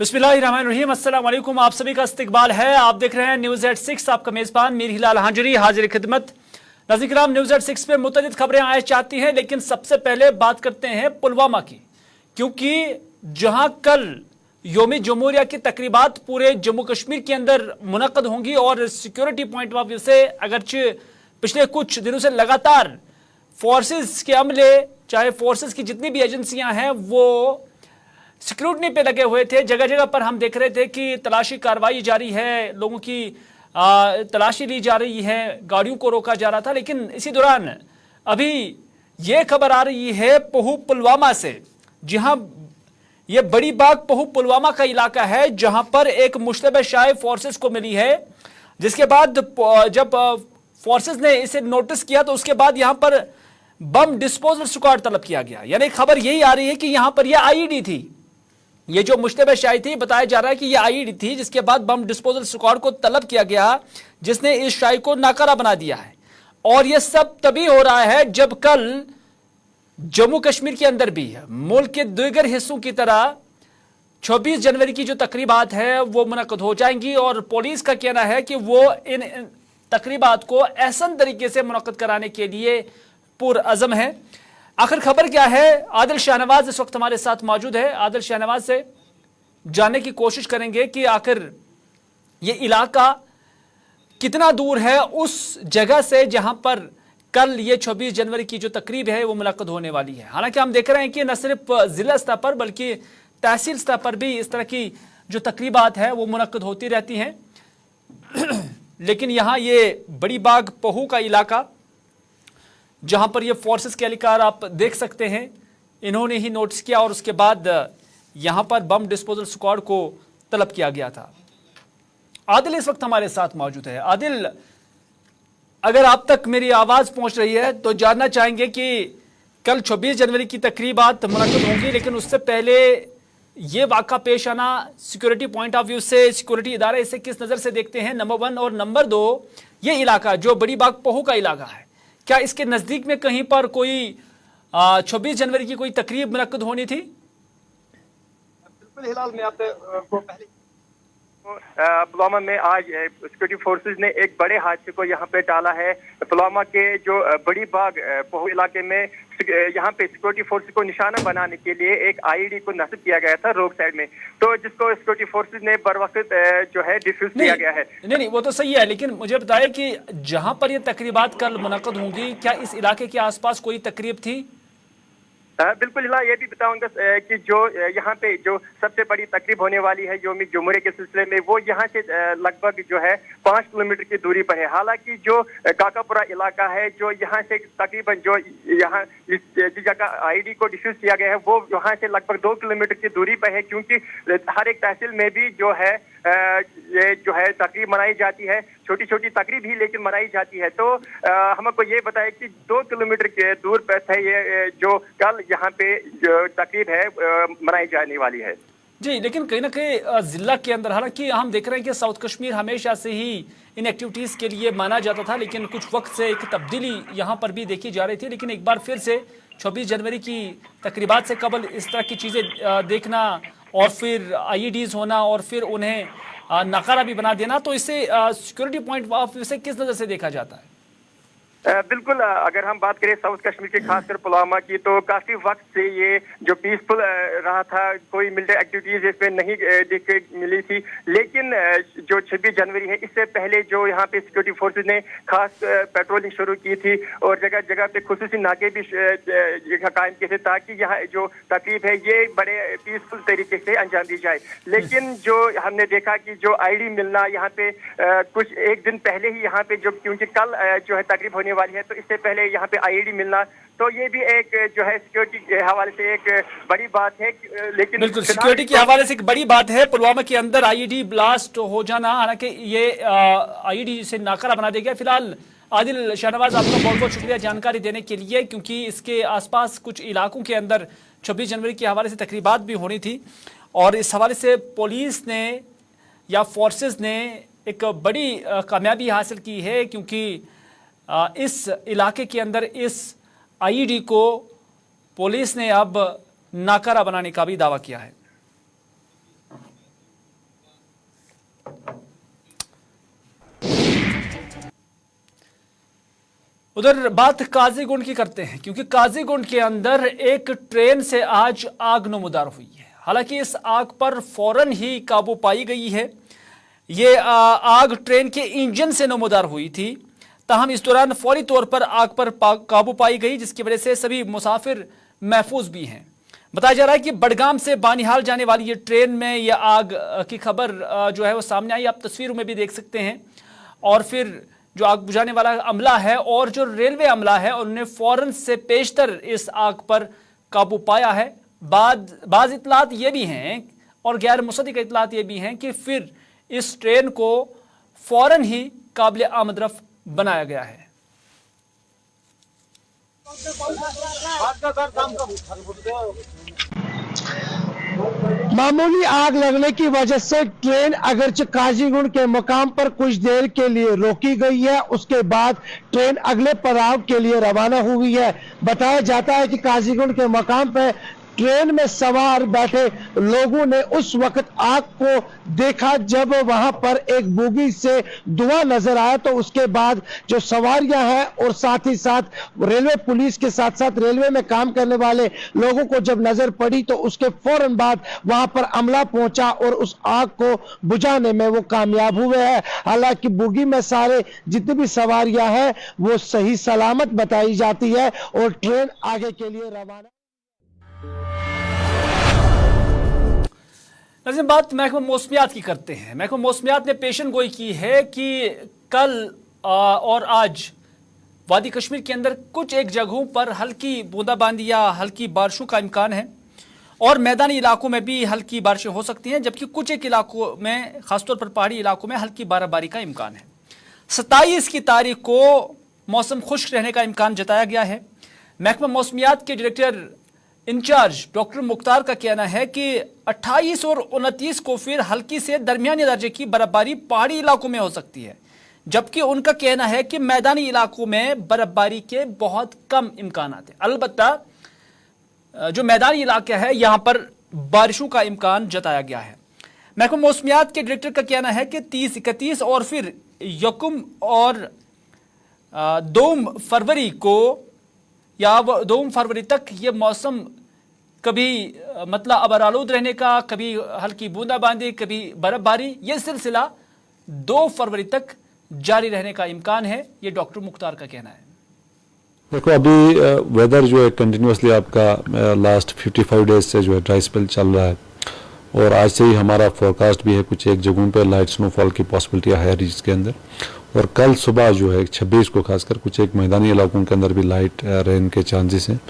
बिस्मिल्लाहिर्रहमानिर्रहीम। अस्सलाम वालेकुम। आप सभी का इस्तकबाल है। आप देख रहे हैं न्यूज़ एट 6। आपका मेज़बान मीर हिलाल हाजिरी हाजिर खिदमत। नाज़रीन किराम, न्यूज़ एट 6 पे मुतअद्दिद खबरें आए चाहती हैं, लेकिन सबसे पहले बात करते हैं पुलवामा की, क्योंकि जहां कल योम जमहूरिया की तकरीबात पूरे जम्मू कश्मीर के अंदर मुनक़द होंगी और सिक्योरिटी पॉइंट ऑफ व्यू से अगरचे पिछले कुछ दिनों से लगातार फोर्सेस के अमले, चाहे फोर्सेस की जितनी भी एजेंसियां हैं, वो सिक्योरिटी पे लगे हुए थे। जगह जगह पर हम देख रहे थे कि तलाशी कार्रवाई जारी है, लोगों की तलाशी ली जा रही है, गाड़ियों को रोका जा रहा था। लेकिन इसी दौरान अभी ये खबर आ रही है पहू पुलवामा से, जी हाँ, ये बड़ी बाग पहू पुलवामा का इलाका है, जहां पर एक मुश्तबह शाय फोर्सेस को मिली है। जिसके बाद जब फोर्सेस ने इसे नोटिस किया तो उसके बाद यहां पर बम डिस्पोजल स्क्वाड तलब किया गया। यानी खबर यही आ रही है कि यहां पर यह आईईडी थी, ये जो मुश्तबह शाही थी, बताया जा रहा है कि ये आईईडी थी, जिसके बाद बम डिस्पोजल स्क्वाड को तलब किया गया, जिसने इस शाही को नाकारा बना दिया है। और यह सब तभी हो रहा है जब कल जम्मू कश्मीर के अंदर भी मुल्क के दीगर हिस्सों की तरह 26 जनवरी की जो तकरीबात है वो मुनक़द हो जाएंगी। और पुलिस का कहना है कि वो इन तकरीबात को एहसन तरीके से मुनक़द कराने के लिए पुरअज़म है। आखिर खबर क्या है? आदिल शाहनवाज इस वक्त हमारे साथ मौजूद है। आदिल शाहनवाज से जानने की कोशिश करेंगे कि आखिर ये इलाका कितना दूर है उस जगह से जहां पर कल ये 26 जनवरी की जो तकरीब है वो मुनक़द होने वाली है। हालांकि हम देख रहे हैं कि न सिर्फ जिला स्तर पर बल्कि तहसील स्तर पर भी इस तरह की जो तकरीबात है वो मुनक़द होती रहती हैं। लेकिन यहाँ ये बड़ी बाग पहू का इलाका, जहां पर ये फोर्सेस के एहलकार आप देख सकते हैं, इन्होंने ही नोटिस किया और उसके बाद यहां पर बम डिस्पोजल स्क्वाड को तलब किया गया था। आदिल इस वक्त हमारे साथ मौजूद है। आदिल, अगर आप तक मेरी आवाज पहुंच रही है तो जानना चाहेंगे कि कल 26 जनवरी की तकरीबात मुनक़द होंगी, लेकिन उससे पहले ये वाक़ा पेश आना सिक्योरिटी पॉइंट ऑफ व्यू से, सिक्योरिटी इदारे इसे किस नज़र से देखते हैं, नंबर 1। और नंबर 2, ये इलाका जो बड़ी बाग पहू का इलाका है, क्या इसके नजदीक में कहीं पर कोई 26 जनवरी की कोई तकरीब मुनक़द होनी थी? बिल्कुल हिलाल, मैं आपको पहले पुलवामा में आज सिक्योरिटी फोर्सेस ने एक बड़े हादसे को यहाँ पे टाला है। पुलवामा के जो बड़ी बाग पहू इलाके में यहाँ पे सिक्योरिटी फोर्सेस को निशाना बनाने के लिए एक आईईडी को नस्ब किया गया था रोड साइड में, तो जिसको सिक्योरिटी फोर्सेस ने बर वक्त जो है डिफ्यूज किया गया है। नहीं, वो तो सही है, लेकिन मुझे बताया कि जहां पर ये तकरीबात कल मुनक़द होंगी, क्या इस इलाके के आसपास कोई तकरीब थी? बिल्कुल हिला, ये भी बताऊंगा कि जो यहाँ पे जो सबसे बड़ी तकरीब होने वाली है योम जमहूरिया के सिलसिले में, वो यहाँ से लगभग जो है 5 किलोमीटर की दूरी पर है। हालांकि जो काकापुरा इलाका है, जो यहाँ से तकरीबन जो यहाँ जिस जगह आईडी को डिफ्यूज किया गया है, वो यहाँ से लगभग 2 किलोमीटर की दूरी पर है, क्योंकि हर एक तहसील में भी जो है ये जो है तकरीब मनाई जाती है, छोटी छोटी तकरीब ही लेकिन मनाई जाती है। तो हमको ये बताया कि 2 किलोमीटर के दूर पर है ये जो कल यहाँ पे जो तकरीब है मनाई जाने वाली है। जी, लेकिन कहीं ना कहीं जिला के अंदर, हालांकि हम देख रहे हैं कि साउथ कश्मीर हमेशा से ही इन एक्टिविटीज़ के लिए माना जाता था, लेकिन कुछ वक्त से एक तब्दीली यहाँ पर भी देखी जा रही थी। लेकिन एक बार फिर से 26 जनवरी की तकरीबात से कबल इस तरह की चीज़ें देखना और फिर आईईडीज़ होना और फिर उन्हें नकारा भी बना देना, तो इसे सिक्योरिटी पॉइंट ऑफ व्यू से किस नज़र से देखा जाता है? बिल्कुल, अगर हम बात करें साउथ कश्मीर की, खासकर पुलवामा की, तो काफी वक्त से ये जो पीसफुल रहा था, कोई मिलिट्री एक्टिविटीज इसमें नहीं देखने मिली थी। लेकिन जो 26 जनवरी है, इससे पहले जो यहाँ पे सिक्योरिटी फोर्सेज ने खास पेट्रोलिंग शुरू की थी और जगह जगह पे खुसूसी नाके भी कायम किए थे, ताकि यहाँ जो तकरीब है ये बड़े पीसफुल तरीके से अंजाम दी जाए। लेकिन जो हमने देखा कि जो आईडी मिलना यहाँ पे कुछ एक दिन पहले ही यहाँ पे, जो क्योंकि कल जो है तकरीब होने वाली है, तो इससे पहले यहाँ पे आईईडी मिलना, तो ये भी एक जो है सिक्योरिटी के हवाले से एक बड़ी बात है। लेकिन बिल्कुल, सिक्योरिटी के हवाले से एक बड़ी बात है पुलवामा के अंदर आईईडी ब्लास्ट हो जाना। हालांकि ये आईईडी से नाकारा बना दिया गया। फिलहाल आदिल शाहनवाज, आपका बहुत बहुत शुक्रिया जानकारी देने के लिए, क्योंकि इसके आसपास कुछ इलाकों के अंदर 26 जनवरी के हवाले से तकरीबात भी होनी थी और इस हवाले से पुलिस ने या फोर्सेस ने एक बड़ी कामयाबी हासिल की है, क्योंकि इस इलाके के अंदर इस आईईडी को पुलिस ने अब नाकारा बनाने का भी दावा किया है। उधर बात काजीगुंड की करते हैं, क्योंकि काजीगुंड के अंदर एक ट्रेन से आज आग नमूदार हुई है। हालांकि इस आग पर फौरन ही काबू पाई गई है। ये आग ट्रेन के इंजन से नमूदार हुई थी, ताहम इस दौरान फौरी तौर पर आग पर काबू पाई गई, जिसकी वजह से सभी मुसाफिर महफूज भी हैं। बताया जा रहा है कि बडगाम से बानिहाल जाने वाली ये ट्रेन में यह आग की खबर जो है वो सामने आई, आप तस्वीरों में भी देख सकते हैं। और फिर जो आग बुझाने वाला अमला है और जो रेलवे अमला है उन्होंने फौरन से पेशतर इस आग पर काबू पाया है। बाज इतलात ये भी हैं और गैर मुसद्दिक़ इतलात ये भी हैं कि फिर इस ट्रेन को फौरन ही काबिल आमदरफ बनाया गया है। मामूली आग लगने की वजह से ट्रेन अगरचे काजीगुंड के मुकाम पर कुछ देर के लिए रोकी गई है, उसके बाद ट्रेन अगले पड़ाव के लिए रवाना हुई है। बताया जाता है कि काजीगुंड के मुकाम पर ट्रेन में सवार बैठे लोगों ने उस वक्त आग को देखा जब वहां पर एक बोगी से धुआं नजर आया, तो उसके बाद जो सवारियां हैं और साथ ही साथ रेलवे पुलिस के साथ साथ रेलवे में काम करने वाले लोगों को जब नजर पड़ी तो उसके फौरन बाद वहां पर अमला पहुंचा और उस आग को बुझाने में वो कामयाब हुए हैं। हालांकि बोगी में सारे जितनी भी सवारियां हैं वो सही सलामत बताई जाती है और ट्रेन आगे के लिए रवाना। नज़ीम, बात महकमा मौसमियात की करते हैं। महकमा मौसमियात ने पेशन गोई की है कि कल और आज वादी कश्मीर के अंदर कुछ एक जगहों पर हल्की बूंदाबांदी या हल्की बारिशों का इम्कान है और मैदानी इलाकों में भी हल्की बारिशें हो सकती हैं, जबकि कुछ एक इलाकों में, खासतौर पर पहाड़ी इलाकों में हल्की बर्फबारी का इम्कान है। 27 की तारीख को मौसम खुश्क रहने का इम्कान जताया गया है। महकमा मौसमियात के डायरेक्टर इंचार्ज डॉक्टर मुख्तार का कहना है कि 28 और 29 को फिर हल्की से दरमियानी दर्जे की बर्फबारी पहाड़ी इलाकों में हो सकती है, जबकि उनका कहना है कि मैदानी इलाकों में बर्फबारी के बहुत कम इम्कान हैं। अलबत्ता जो मैदानी इलाका है यहां पर बारिशों का इम्कान जताया गया है। महकमा मौसमियात के डायरेक्टर का कहना है कि 30, 31 और फिर यकुम और 2 फरवरी को या 2 फरवरी तक ये मौसम कभी मतलब अबरालूद रहने का, कभी हल्की बूंदाबांदी, कभी बर्फबारी, ये सिलसिला 2 फरवरी तक जारी रहने का इम्कान है, ये डॉक्टर मुख्तार का कहना है। देखो, अभी वेदर जो है कंटिन्यूसली आपका लास्ट 55 डेज से जो है ड्राई स्पेल चल रहा है और आज से ही हमारा फोरकास्ट भी है कुछ एक जगहों पे लाइट स्नोफॉल की पॉसिबिलिटी है रीज के अंदर। और कल सुबह जो है 26 को खासकर कुछ एक मैदानी इलाकों के अंदर भी लाइट रेन के चांसेस हैं।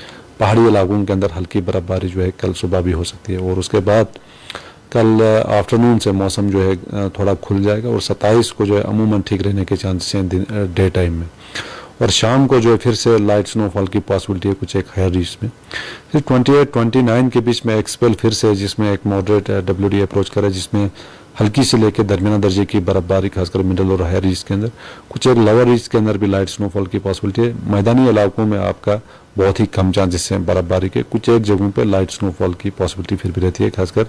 पहाड़ी इलाकों के अंदर हल्की बर्फबारी जो है कल सुबह भी हो सकती है और उसके बाद कल आफ्टरनून से मौसम जो है थोड़ा खुल जाएगा और 27 को जो है अमूमन ठीक रहने के चांसेस हैं डे टाइम में। और शाम को जो है फिर से लाइट स्नोफॉल की पॉसिबिलिटी है कुछ एक हायर रीच में। फिर 28-29 के बीच में एक स्पेल फिर से जिसमें एक मॉडरेट WD अप्रोच करे, जिसमें हल्की से लेकर दरमियाना दर्जे की बर्फबारी खासकर मिडल और हायर रीच के अंदर, कुछ एक लोअर रीच के अंदर भी लाइट स्नोफॉल की पॉसिबिलिटी है। मैदानी इलाकों में आपका बहुत ही कम चांसेस हैं बर्फबारी के, कुछ एक जगहों पे लाइट स्नोफॉल की पॉसिबिलिटी फिर भी रहती है, खासकर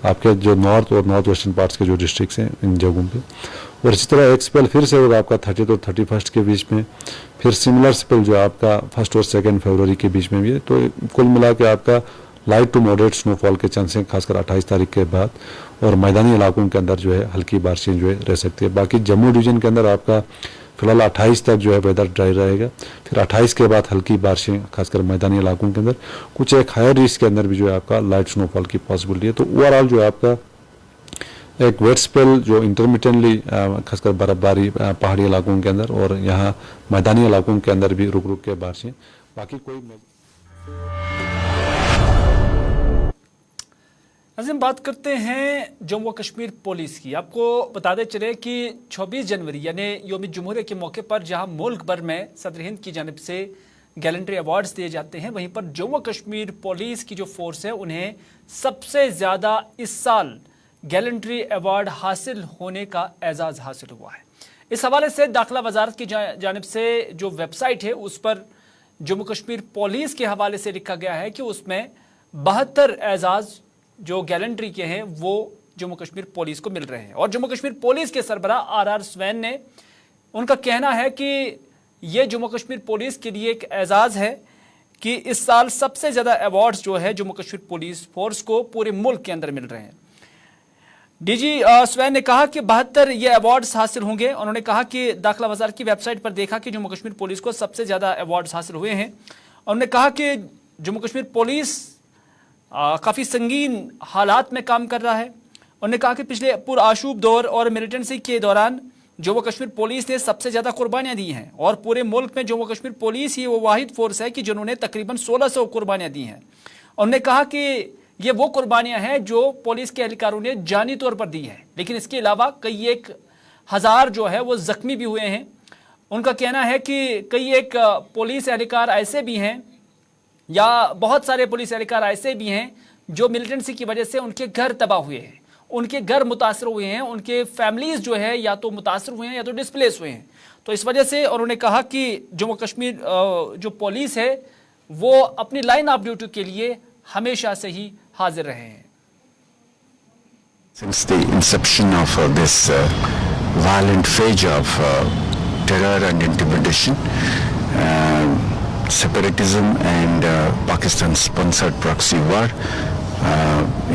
आपके जो नॉर्थ और नॉर्थ वेस्टर्न पार्ट्स के जो डिस्ट्रिक्ट्स हैं इन जगहों पे। और इसी तरह एक स्पेल फिर से होगा आपका 30 और 31 के बीच में, फिर सिमिलर स्पेल जो आपका 1 और 2 फरवरी के बीच में भी है। तो कुल मिला के आपका लाइट टू मॉडरेट स्नोफॉल के चांसेस खासकर 28 तारीख के बाद, और मैदानी इलाकों के अंदर जो है हल्की बारिशें जो है रह सकती है। बाकी जम्मू डिवीजन के अंदर आपका फिलहाल 28 तक जो है वेदर ड्राई रहेगा, फिर 28 के बाद हल्की बारिशें खासकर मैदानी इलाकों के अंदर, कुछ एक हायर रीच के अंदर भी जो है आपका लाइट स्नोफॉल की पॉसिबिलिटी है। तो ओवरऑल जो है आपका एक वेट स्पेल जो इंटरमिटेंटली खासकर बर्फबारी पहाड़ी इलाकों के अंदर और यहाँ मैदानी इलाकों के अंदर भी रुक रुक के बारिशें, बाकी कोई। नज़ीम, बात करते हैं जम्मू कश्मीर पुलिस की। आपको बताते चले कि 26 जनवरी यानी योम जमहूरिया के मौके पर जहां मुल्क भर में सदर हिंद की जानिब से गैलेंट्री अवार्ड्स दिए जाते हैं, वहीं पर जम्मू कश्मीर पुलिस की जो फोर्स है उन्हें सबसे ज़्यादा इस साल गैलेंट्री अवार्ड हासिल होने का एजाज़ हासिल हुआ है। इस हवाले से दाखिला वजारत की जानिब से जो वेबसाइट है उस पर जम्मू कश्मीर पुलिस के हवाले से लिखा गया है कि उसमें 72 एजाज़ जो गैलेंट्री के हैं वो जम्मू कश्मीर पुलिस को मिल रहे हैं। और जम्मू कश्मीर पुलिस के सरबराह RR स्वैन ने, उनका कहना है कि ये जम्मू कश्मीर पुलिस के लिए एक एजाज़ है कि इस साल सबसे ज़्यादा अवार्ड्स जो है जम्मू कश्मीर पुलिस फोर्स को पूरे मुल्क के अंदर मिल रहे हैं। डीजी स्वैन ने कहा कि 72 ये अवार्ड्स हासिल होंगे। उन्होंने कहा कि दाखिला वज़ारत की वेबसाइट पर देखा कि जम्मू कश्मीर पुलिस को सबसे ज़्यादा अवार्ड्स हासिल हुए हैं। उन्होंने कहा कि जम्मू कश्मीर पुलिस काफ़ी संगीन हालात में काम कर रहा है। उन्होंने कहा कि पिछले पुरआशूब दौर और मिलिटेंसी के दौरान जम्मू कश्मीर पुलिस ने सबसे ज़्यादा कुर्बानियाँ दी हैं और पूरे मुल्क में जम्मू कश्मीर पुलिस ही वो वाहिद फोर्स है कि जिन्होंने तकरीबन 1600 कुर्बानियाँ दी हैं। उन्होंने कहा कि ये वो कुर्बानियाँ हैं जो पुलिस के एहलकारों ने जानी तौर पर दी हैं, लेकिन इसके अलावा कई एक हज़ार जो है वो ज़ख्मी भी हुए हैं। उनका कहना है कि कई एक पुलिस एहलकार ऐसे भी हैं या बहुत सारे पुलिस एहलकार ऐसे भी हैं जो मिलिटेंसी की वजह से उनके घर तबाह हुए हैं, उनके घर मुतासर हुए हैं, उनके फैमिलीज़ जो है या तो मुतासर हुए हैं या तो डिस्प्लेस हुए हैं। तो इस वजह से उन्होंने कहा कि जम्मू कश्मीर जो पुलिस है वो अपनी लाइन ऑफ ड्यूटी के लिए हमेशा से ही हाजिर रहे हैं। Since the inception of this violent phase of terror and intimidation, separatism and Pakistan-sponsored proxy war,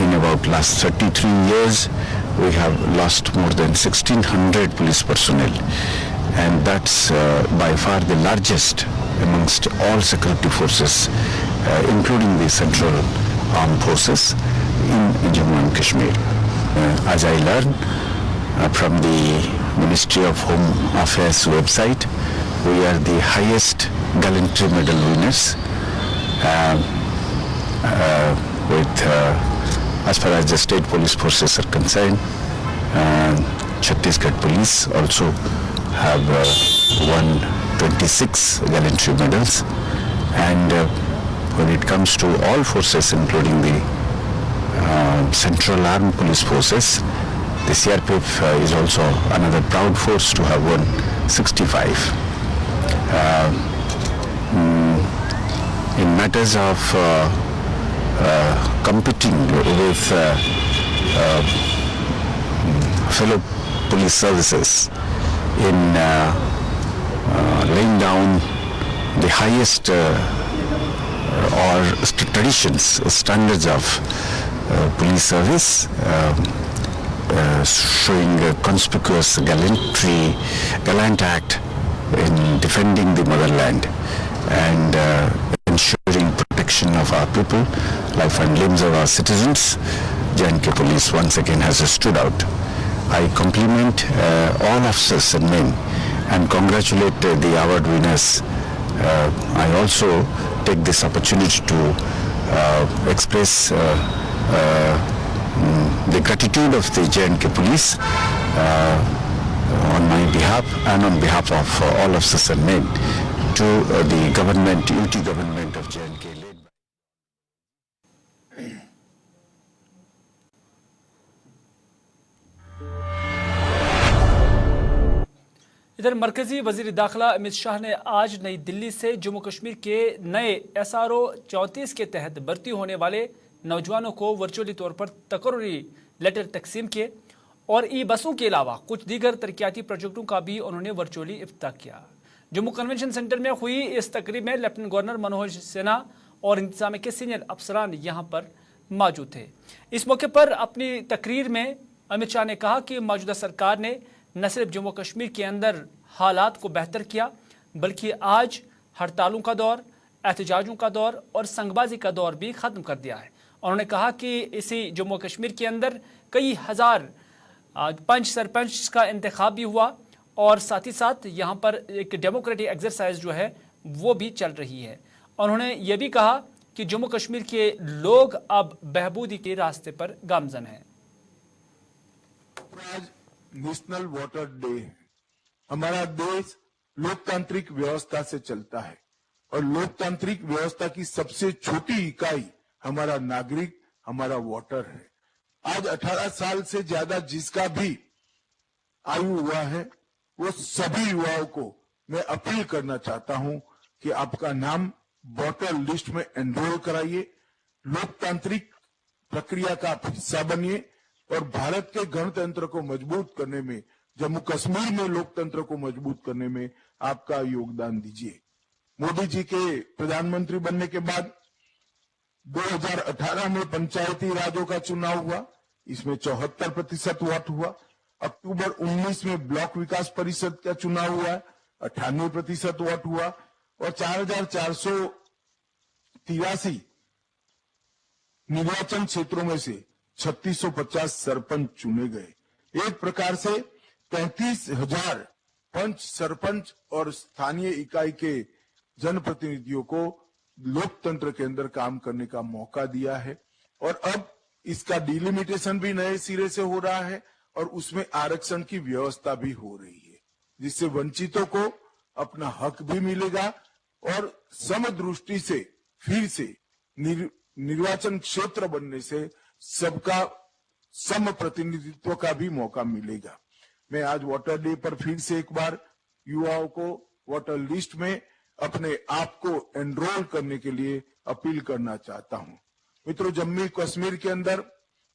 in about last 33 years, we have lost more than 1,600 police personnel, and that's by far the largest amongst all security forces, including the central armed forces in Jammu and Kashmir. As I learned from the Ministry of Home Affairs website, we are the highest gallantry medal winners with as far as the state police forces are concerned. Chhattisgarh police also have won 26 gallantry medals, and when it comes to all forces including the Central Armed Police Forces, the CRPF is also another proud force to have won 65. In matters of competing with fellow police services in laying down the highest or traditions, standards of police service, showing a conspicuous gallant act in defending the motherland and ensuring protection of our people, life and limbs of our citizens. J&K Police once again has stood out. I compliment all officers and men and congratulate the award winners. I also take this opportunity to express the gratitude of the J&K Police on my behalf and on behalf of all officers and men to the government, UT government of J&K. इधर मरकजी वजीर दाखिला अमित शाह ने आज नई दिल्ली से जम्मू कश्मीर के नए SRO 34 के तहत भर्ती होने वाले नौजवानों को वर्चुअली तौर पर तकर्री लेटर तकसीम किए और ई बसों के अलावा कुछ दीगर तरक्याती प्रोजेक्टों का भी उन्होंने वर्चुअली इफ्तिताह किया। जम्मू कन्वेंशन सेंटर में हुई इस तकरीब में लेफ्टिनेंट गवर्नर मनोज सिन्हा और इंतजामिया के सीनियर अफसरान यहाँ पर मौजूद थे। इस मौके पर अपनी तकरीर में अमित शाह ने कहा कि मौजूदा सरकार ने न सिर्फ जम्मू कश्मीर के अंदर हालात को बेहतर किया बल्कि आज हड़तालों का दौर, एहतजाजों का दौर और संगबाजी का दौर भी ख़त्म कर दिया है। उन्होंने कहा कि इसी जम्मू कश्मीर के अंदर कई हज़ार पंच सरपंच का इंतखाब भी हुआ और साथ ही साथ यहाँ पर एक डेमोक्रेटिक एक्सरसाइज जो है वो भी चल रही है। उन्होंने ये भी कहा कि जम्मू कश्मीर के लोग अब बहबूदी के रास्ते पर गामजन हैं। आज नेशनल वोटर डे है। हमारा देश लोकतांत्रिक व्यवस्था से चलता है और लोकतांत्रिक व्यवस्था की सबसे छोटी इकाई हमारा नागरिक, हमारा वोटर है। आज 18 साल से ज्यादा जिसका भी आयु हुआ है वो सभी युवाओं को मैं अपील करना चाहता हूं कि आपका नाम वोटर लिस्ट में एनरोल कराइए, लोकतांत्रिक प्रक्रिया का हिस्सा बनिए और भारत के गणतंत्र को मजबूत करने में जम्मू कश्मीर में लोकतंत्र को मजबूत करने में आपका योगदान दीजिए। मोदी जी के प्रधानमंत्री बनने के बाद 2018 में पंचायती राजों का चुनाव हुआ, इसमें 74% वोट हुआ। अक्टूबर 19 में ब्लॉक विकास परिषद का चुनाव हुआ, 98% वोट हुआ और 4,483 निर्वाचन क्षेत्रों में से 3650 सरपंच चुने गए। एक प्रकार से 35,000 पंच, सरपंच और स्थानीय इकाई के जनप्रतिनिधियों को लोकतंत्र के अंदर काम करने का मौका दिया है और अब इसका डिलिमिटेशन भी नए सिरे से हो रहा है और उसमें आरक्षण की व्यवस्था भी हो रही है, जिससे वंचितों को अपना हक भी मिलेगा और समदृष्टि से फिर से निर्वाचन क्षेत्र बनने से सबका सम प्रतिनिधित्व का भी मौका मिलेगा। मैं आज वोटर डे पर फिर से एक बार युवाओं को वोटर लिस्ट में अपने आप को एनरोल करने के लिए अपील करना चाहता हूं। मित्रों, जम्मू कश्मीर के अंदर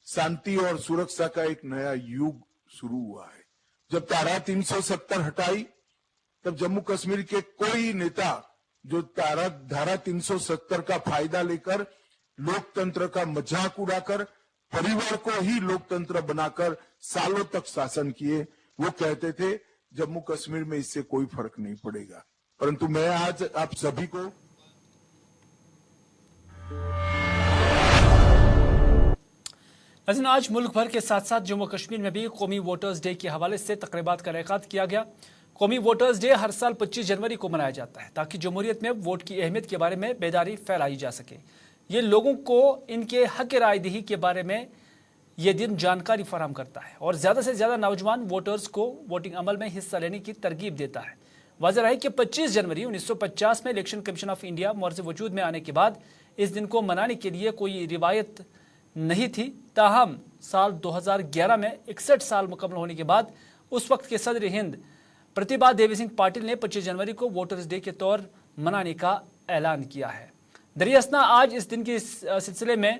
शांति और सुरक्षा का एक नया युग शुरू हुआ है। जब धारा 370 हटाई तब जम्मू कश्मीर के कोई नेता जो धारा 370 का फायदा लेकर लोकतंत्र का मजाक उड़ाकर परिवार को ही लोकतंत्र बनाकर सालों तक शासन किए, वो कहते थे जम्मू कश्मीर में इससे कोई फर्क नहीं पड़ेगा। परंतु मैं आज आप सभी को आज मुल्क भर के साथ साथ जम्मू कश्मीर में भी कौमी वोटर्स डे के हवाले से तकरीबात का इनेकाद किया गया। कौमी वोटर्स डे हर साल 25 जनवरी को मनाया जाता है ताकि जमहूरियत में वोट की अहमियत के बारे में बेदारी फैलाई जा सके। ये लोगों को इनके हक राय दही के बारे में ये दिन जानकारी फराहम करता है और ज़्यादा से ज़्यादा नौजवान वोटर्स को वोटिंग अमल में हिस्सा लेने की तरगीब देता है। वाज़ेह है कि 25 जनवरी 1950 में इलेक्शन कमीशन ऑफ इंडिया मोर्च वजूद में आने के बाद इस दिन को मनाने के लिए कोई रिवायत नहीं थी। ताहम साल 2011 में 61 साल मुकम्मल होने के बाद उस वक्त के सदर हिंद प्रतिभा देवी सिंह पाटिल ने 25 जनवरी को वोटर्स डे के तौर मनाने का ऐलान किया है। दरियासना आज इस दिन के सिलसिले में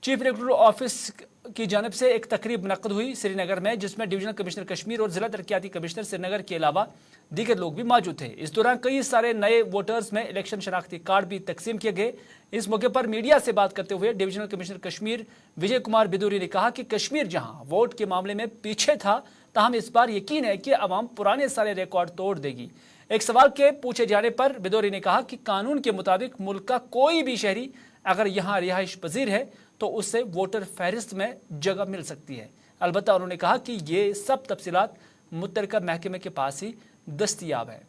चीफ इलेक्टोरल ऑफिस की जानिब से एक तकरीब मुनक्कद हुई श्रीनगर में, जिसमें डिवीजनल कमिश्नर कश्मीर और जिला तरक्याती कमिश्नर श्रीनगर के अलावा दीगर लोग भी मौजूद थे। इस दौरान कई सारे नए वोटर्स में इलेक्शन शनाख्ती कार्ड भी तकसीम किए गए। इस मौके पर मीडिया से बात करते हुए डिवीजनल कमिश्नर कश्मीर विजय कुमार बिदूरी ने कहा कि कश्मीर जहां वोट के मामले में पीछे था, ताहम इस बार यकीन है कि अवाम पुराने सारे रिकॉर्ड तोड़ देगी। एक सवाल के पूछे जाने पर बिदूरी ने कहा कि कानून के मुताबिक मुल्क का कोई भी शहरी अगर यहाँ रिहाइश पजीर है तो उससे वोटर फहरिस्त में जगह मिल सकती है। अलबत्ता उन्होंने कहा कि ये सब तफसीलात मुतल्लिका महकमे के पास ही दस्तयाब है।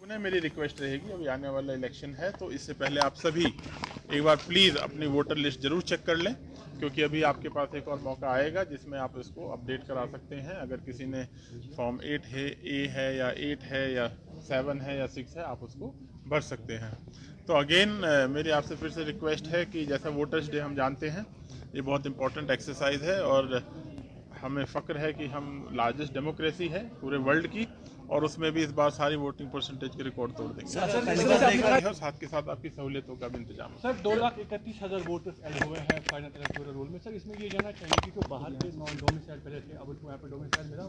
उन्हें मेरी रिक्वेस्ट रहेगी, अभी आने वाला इलेक्शन है तो इससे पहले आप सभी एक बार प्लीज़ अपनी वोटर लिस्ट जरूर चेक कर लें, क्योंकि अभी आपके पास एक और मौका आएगा जिसमें आप इसको अपडेट करा सकते हैं। अगर किसी ने फॉर्म 8 है, ए है या 8 है या 7 है या 6 है, आप उसको भर सकते हैं। तो अगेन मेरी आपसे फिर से रिक्वेस्ट है कि जैसा वोटर्स डे हम जानते हैं, ये बहुत इंपॉर्टेंट एक्सरसाइज है और हमें फ़ख्र है कि हम लार्जेस्ट डेमोक्रेसी है पूरे वर्ल्ड की और उसमें भी इस बार सारी वोटिंग परसेंटेज के रिकॉर्ड तोड़ देंगे और साथ के साथ आपकी सहूलियतों का भी इंतजाम है। सर 2,31,000 वोटर्स ऐड हुए हैं फाइनल इलेक्टोरल रोल में। सर इसमें ये जानना चाहिए कि बाहर के नॉन डोमिसाइल पहले थे, अब यहाँ पे डोमिसाइल मिला।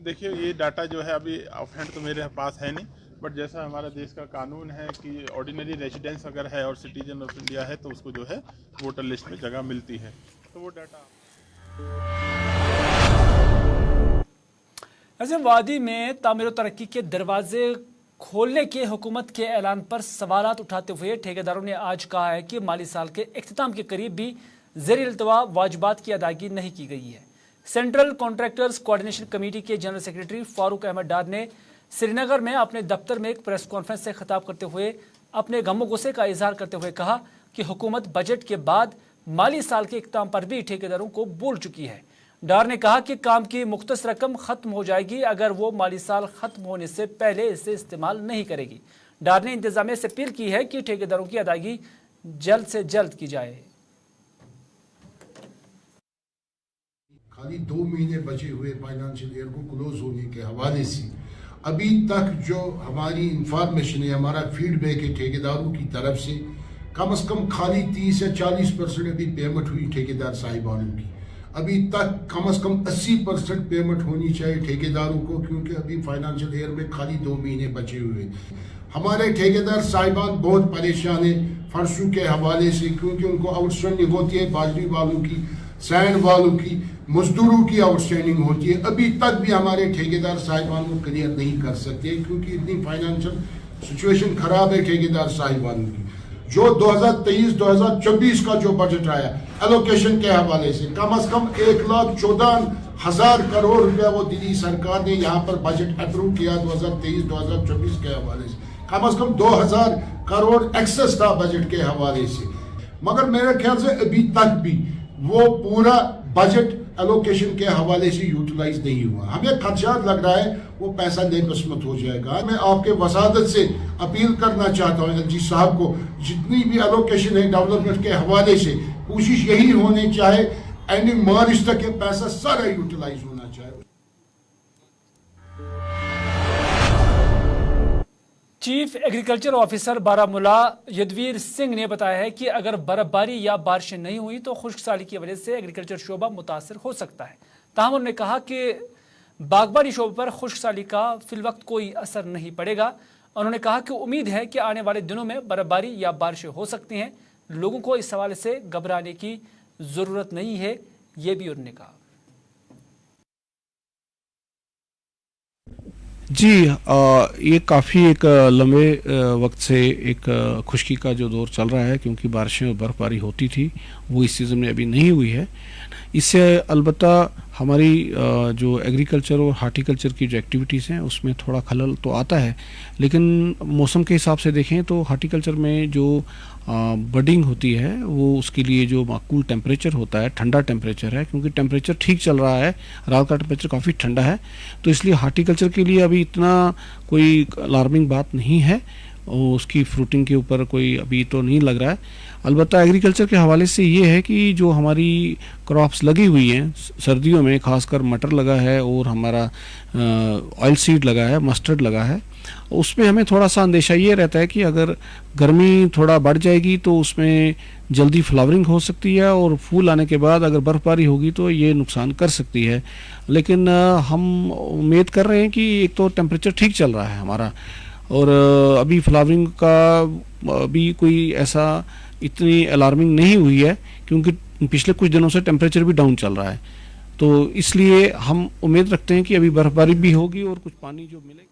देखिए ये डाटा जो है अभी ऑफ हैंड तो मेरे पास है नहीं, बट जैसा हमारा देश का कानून है कि ऑर्डिनरी रेजिडेंस अगर है और सिटीजन ऑफ इंडिया है तो उसको जो है वोटर लिस्ट में जगह मिलती है। तो वो डाटा अज़म वादी में तामीर और तरक्की के दरवाजे खोलने के हुकूमत के ऐलान पर सवालात उठाते हुए ठेकेदारों ने आज कहा है कि माली साल के इख्तिताम के करीब भी ज़ेर इल्तवा वाजिबात की अदायगी नहीं की गई है। सेंट्रल कॉन्ट्रैक्टर्स कोऑर्डिनेशन कमेटी के जनरल सेक्रेटरी फारूक अहमद डार ने श्रीनगर में अपने दफ्तर में एक प्रेस कॉन्फ्रेंस से खिताब करते हुए अपने गम गुस्से का इजहार करते हुए कहा कि हुकूमत बजट के बाद माली साल के इख्तिताम पर भी ठेकेदारों को बोल चुकी है। डार ने कहा कि काम की मुख्तस रकम खत्म हो जाएगी अगर वो माली साल खत्म होने से पहले इसे इस्तेमाल नहीं करेगी। डार ने इंतजामिया से अपील की है कि ठेकेदारों की अदायगी जल्द से जल्द की जाए। खाली 2 महीने बचे हुए फाइनेंशियल ईयर को क्लोज होने के हवाले से अभी तक जो हमारी इंफॉर्मेशन है, हमारा फीडबैक है ठेकेदारों की तरफ से, कम से कम खाली 30 से 40% अभी पेमेंट हुई ठेकेदार साहिबानों की। अभी तक कम से कम 80% पेमेंट होनी चाहिए ठेकेदारों को, क्योंकि अभी फाइनेंशियल ईयर में खाली 2 महीने बचे हुए। हमारे ठेकेदार साहिबान बहुत परेशान है फर्शों के हवाले से, क्योंकि उनको आउटस्टैंडिंग होती है, बाजरी वालों की, सैंड वालों की, मजदूरों की आउटस्टैंडिंग होती है। अभी तक भी हमारे ठेकेदार साहिबान को क्लियर नहीं कर सकते, क्योंकि इतनी फाइनेंशियल सिचुएशन खराब है ठेकेदार साहिबान की। जो 2023-2024 का जो बजट आया एलोकेशन के हवाले से कम 1,14,000 करोड़ रुपया वो दिल्ली सरकार ने यहाँ पर बजट अप्रूव किया 2023-2024 के हवाले से। कम 2,000 करोड़ एक्सेस था बजट के हवाले से, मगर मेरे ख्याल से अभी तक भी वो पूरा बजट एलोकेशन के हवाले से यूटिलाइज नहीं हुआ। हमें खदशात लग रहा है वो पैसा नेकस्मत हो जाएगा। मैं आपके वसादत से अपील करना चाहता हूँ एलजी साहब को, जितनी भी एलोकेशन है डेवलपमेंट के हवाले से, कोशिश यही होनी चाहिए एंडिंग मार्च तक ये पैसा सारा यूटिलाइज होना चाहिए। Chief agriculture officer Baramulla Yadvir Singh ने बताया है कि अगर बर्फबारी या बारिशें नहीं हुई तो खुश्क साली की वजह से एग्रीकल्चर शोबा मुतासर हो सकता है। ताहम उन्होंने कहा कि बागबानी शोबे पर खुश्क साली का फिलवक्त कोई असर नहीं पड़ेगा। उन्होंने कहा कि उम्मीद है कि आने वाले दिनों में बर्फबारी या बारिशें हो सकती हैं, लोगों को इस हवाले से घबराने की ज़रूरत नहीं है, ये भी उन्होंने कहा। जी ये काफ़ी एक लंबे वक्त से एक खुश्की का जो दौर चल रहा है, क्योंकि बारिशें और बर्फबारी होती थी वो इस सीज़न में अभी नहीं हुई है। इससे अलबत्ता हमारी जो एग्रीकल्चर और हार्टिकल्चर की जो एक्टिविटीज़ हैं उसमें थोड़ा खलल तो आता है, लेकिन मौसम के हिसाब से देखें तो हार्टिकल्चर में जो बडिंग होती है वो उसके लिए जो माकूल टेम्परेचर होता है, ठंडा टेम्परेचर है, क्योंकि टेम्परेचर ठीक चल रहा है, रात का टेम्परेचर काफ़ी ठंडा है, तो इसलिए हार्टिकल्चर के लिए अभी इतना कोई अलार्मिंग बात नहीं है और उसकी फ्रूटिंग के ऊपर कोई अभी तो नहीं लग रहा है। अलबत्ता एग्रीकल्चर के हवाले से ये है कि जो हमारी क्रॉप्स लगी हुई हैं सर्दियों में, खासकर मटर लगा है और हमारा ऑयल सीड लगा है, मस्टर्ड लगा है, उसमें हमें थोड़ा सा अंदेशा ये रहता है कि अगर गर्मी थोड़ा बढ़ जाएगी तो उसमें जल्दी फ्लावरिंग हो सकती है और फूल आने के बाद अगर बर्फबारी होगी तो ये नुकसान कर सकती है। लेकिन हम उम्मीद कर रहे हैं कि एक तो टेम्परेचर ठीक चल रहा है हमारा, और अभी फ्लावरिंग का भी कोई ऐसा इतनी अलार्मिंग नहीं हुई है, क्योंकि पिछले कुछ दिनों से टेम्परेचर भी डाउन चल रहा है, तो इसलिए हम उम्मीद रखते हैं कि अभी बर्फबारी भी होगी और कुछ पानी जो मिलेगा।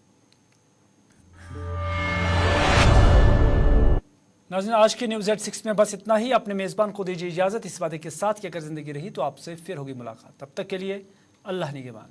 नाज़रीन, आज की न्यूज़ एट 6 में बस इतना ही। अपने मेज़बान को दीजिए इजाज़त, इस वादे के साथ कि अगर ज़िंदगी रही तो आपसे फिर होगी मुलाकात। तब तक के लिए अल्लाह निगहबान।